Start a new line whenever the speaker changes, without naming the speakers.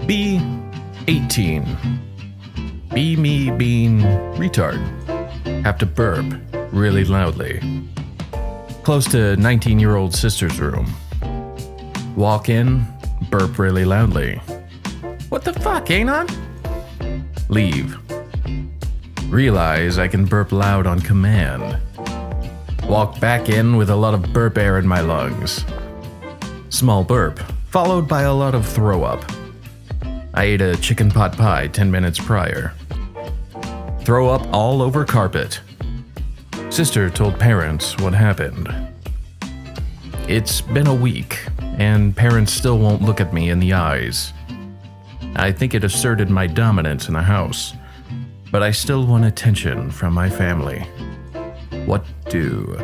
B. 18. B. Me being retard. Have to burp really loudly. Close to 19-year-old sister's room. Walk in, burp really loudly. What the fuck, anon? Leave. Realize I can burp loud on command. Walk back in with a lot of burp air in my lungs. Small burp, followed by a lot of throw up. I ate a chicken pot pie 10 minutes prior. Throw up all over carpet. Sister told parents what happened. It's been a week, and parents still won't look at me in the eyes. I think it asserted my dominance in the house, but I still want attention from my family. What do?